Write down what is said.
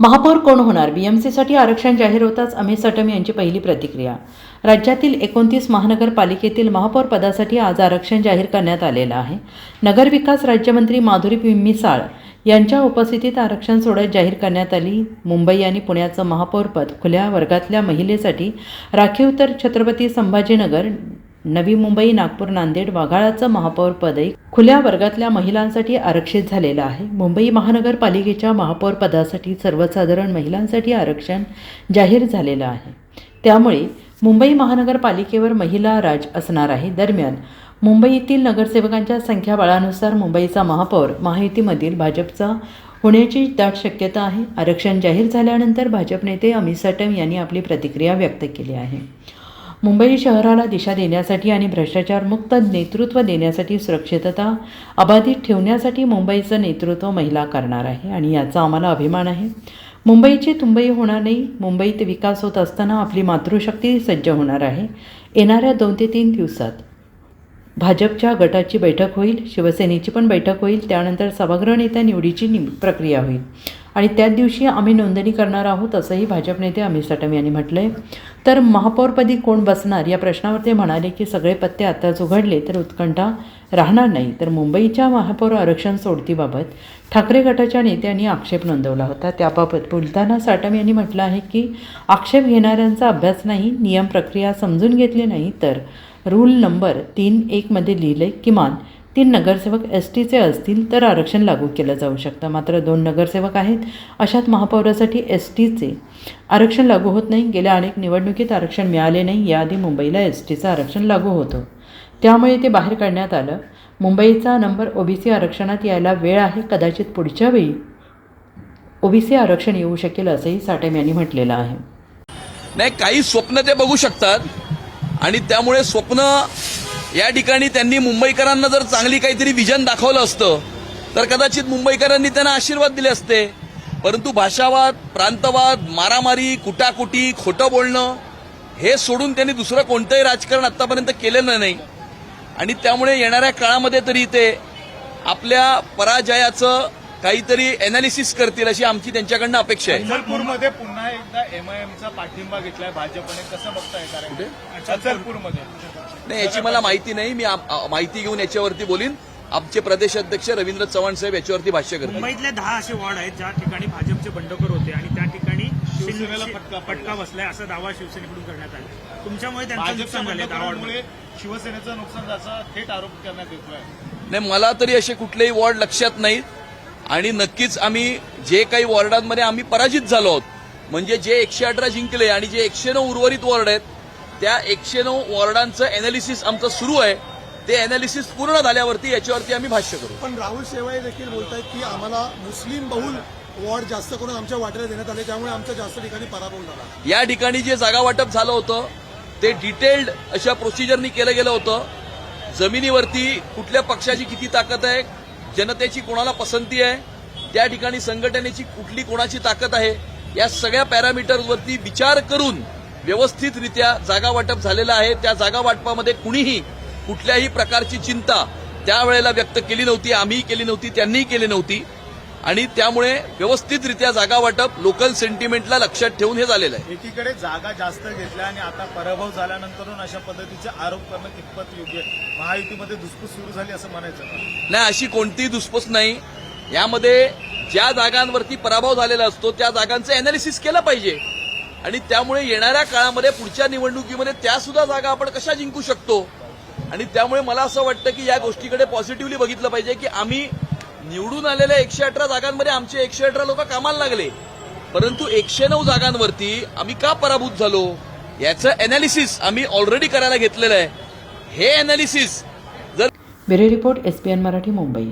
महापौर कोण होणार? बीएमसीसाठी आरक्षण जाहीर होताच अमित सटम यांची पहिली प्रतिक्रिया. राज्यातील 29 महानगरपालिकेतील महापौर पदासाठी आज आरक्षण जाहीर करण्यात आलेलं आहे. नगरविकास राज्यमंत्री माधुरी मिसाळ यांच्या उपस्थितीत आरक्षण सोडत जाहीर करण्यात आली. मुंबई आणि पुण्याचं महापौरपद खुल्या वर्गातल्या महिलेसाठी राखीव, तर छत्रपती संभाजीनगर, नवी मुंबई, नागपूर, नांदेड, वाघाळाचं महापौरपदही खुल्या वर्गातल्या महिलांसाठी आरक्षित झालेलं आहे. मुंबई महानगरपालिकेच्या महापौरपदासाठी सर्वसाधारण महिलांसाठी आरक्षण जाहीर झालेलं आहे. त्यामुळे मुंबई महानगरपालिकेवर महिला राज असणार आहे. दरम्यान मुंबईतील नगरसेवकांच्या संख्याबळानुसार मुंबईचा महापौर महायुतीमधील भाजपचा होण्याची दाट शक्यता आहे. आरक्षण जाहीर झाल्यानंतर भाजप नेते अमित सटम यांनी आपली प्रतिक्रिया व्यक्त केली आहे. मुंबई शहराला दिशा देण्यासाठी आणि भ्रष्टाचारमुक्त नेतृत्व देण्यासाठी, सुरक्षितता अबाधित ठेवण्यासाठी मुंबईचं नेतृत्व महिला करणार आहे आणि याचा आम्हाला अभिमान आहे. मुंबईची तुंबई होणार नाही. मुंबईत विकास होत असताना आपली मातृशक्ती सज्ज होणार आहे. येणाऱ्या 2 ते 3 दिवसात भाजपच्या गटाची बैठक होईल, शिवसेनेची पण बैठक होईल. त्यानंतर सभागृह नेत्या निवडीची प्रक्रिया होईल आणि त्याच दिवशी आम्ही नोंदणी करणार आहोत, असंही भाजप नेते अमित सटम यांनी म्हटलं आहे. तर महापौरपदी कोण बसणार या प्रश्नावर ते म्हणाले की सगळे पत्ते आताच उघडले तर उत्कंठा राहणार नाही. तर मुंबईच्या महापौर आरक्षण सोडतीबाबत ठाकरे गटाच्या नेत्यांनी आक्षेप नोंदवला होता. त्याबाबत बोलताना सटम यांनी म्हटलं आहे की आक्षेप घेणाऱ्यांचा अभ्यास नाही, नियम प्रक्रिया समजून घेतली नाही, तर रूल नंबर 3(1) मध्ये लिहिले किमान 3 नगरसेवक STचे असतील तर आरक्षण लागू केलं जाऊ शकतं. मात्र 2 नगरसेवक आहेत, अशात महापौरासाठी STचे आरक्षण लागू होत नाही. गेल्या अनेक निवडणुकीत आरक्षण मिळाले नाही. याआधी मुंबईला STचं आरक्षण लागू होतं, त्यामुळे ते बाहेर काढण्यात आलं. मुंबईचा नंबर OBC आरक्षणात यायला वेळ आहे. कदाचित पुढच्या वेळी OBC आरक्षण येऊ शकेल, असंही सटम यांनी म्हटलेलं आहे. नाही, काही स्वप्न ते बघू शकतात आणि त्यामुळे स्वप्न या ठिकाणी त्यांनी मुंबईकरांना जर चांगली काहीतरी विजन दाखवलं असतं तर कदाचित मुंबईकरांनी त्यांना आशीर्वाद दिले असते. परंतु भाषावाद, प्रांतवाद, मारामारी, कुटाकुटी, खोटं बोलणं हे सोडून त्यांनी दुसरं कोणतंही राजकारण आतापर्यंत केलेलं नाही आणि त्यामुळे येणाऱ्या काळामध्ये तरी ते आपल्या पराजयाचं काहीतरी एनालिसिस करतील अशी आमची त्यांच्याकडनं अपेक्षा आहे. अचलपूरमध्ये पुन्हा एकदा MIMचा पाठिंबा घेतलाय भाजपने, कसं बघताय? कारण अचलपूरमध्ये नाही, याची मला माहिती नाही. मी माहिती घेऊन याच्यावरती बोलीन. आमचे प्रदेश अध्यक्ष रवींद्र चव्हाण साहेब याच्यावरती भाष्य करतील. मुंबईतले 10 असे वॉर्ड आहेत ज्या ठिकाणी भाजपचे बंडखोर होते आणि त्या ठिकाणी शिवसेनेला फटका बसलाय, असा दावा शिवसेनेकडून करण्यात आला. तुमच्यामुळे त्यांचं नुकसान झालं, 10 वॉर्डमुळे शिवसेनेचं नुकसान झाल्याचा थेट आरोप करण्यात येतोय. नाही, मला तरी असे कुठलेही वॉर्ड लक्षात नाहीत आणि नक्कीच आम्ही जे काही वॉर्डांमध्ये आम्ही पराजित झालो आहोत, म्हणजे जे 118 जिंकले आणि जे 109 उर्वरित वॉर्ड आहेत, त्या 109 वॉर्डांचं एनालिसिस आमचं सुरू आहे. ते एनालिसिस पूर्ण झाल्यावरती याच्यावरती आम्ही भाष्य करू. पण राहुल शेवाळे देखील बोलतायत की आम्हाला मुस्लिम बहुल वॉर्ड जास्त करून आमच्या वाट्याला देण्यात आले, त्यामुळे आमचा जास्त ठिकाणी पराभव झाला. या ठिकाणी जे जागा वाटप झालं होतं ते डिटेल्ड अशा प्रोसिजरनी केलं गेलं होतं. जमिनीवरती कुठल्या पक्षाची किती ताकद आहे, जनतेची कोणाला पसंती आहे, त्या ठिकाणी संघटनेची कुठली कोणाची ताकद आहे, या सगळ्या पॅरामीटर्सवरती विचार करून व्यवस्थितरित्या जागा वाटप झालेलं आहे. त्या जागा वाटपामध्ये कुणीही कुठल्याही प्रकारची चिंता त्यावेळेला व्यक्त केली नव्हती, आम्हीही केली नव्हती, त्यांनीही केली नव्हती आणि त्यामुळे व्यवस्थितरित्या जागा वाटप लोकल सेंटिमेंटला लक्षात ठेवून हे झालेलं आहे. एकीकडे जागा जास्त घेतल्या आणि आता पराभव झाल्यानंतर अशा पद्धतीचे आरोप करणं कितपत योग्य? महायुतीमध्ये धुसफूस सुरू झाली असं म्हणायचं? नाही, अशी कोणतीही धुसफूस नाही. यामध्ये ज्या जागांवरती पराभव झालेला असतो त्या जागांचं एनालिसिस केलं पाहिजे आणि त्यामुळे येणाऱ्या काळामध्ये पुढच्या निवडणुकीमध्ये त्या सुद्धा जागा आपण कशा जिंकू शकतो आणि त्यामुळे मला असं वाटतं की या गोष्टीकडे पॉझिटिव्हली बघितलं पाहिजे की आम्ही निवडून आलेल्या 118 जागांमध्ये आमचे 118 लोक कामाला लागले, परंतु 109 जागांवरती आम्ही का पराभूत झालो याचं एनालिसिस आम्ही ऑलरेडी करायला घेतलेलं आहे. हे एनालिसिस जर bureau report SPN Marathi, Mumbai.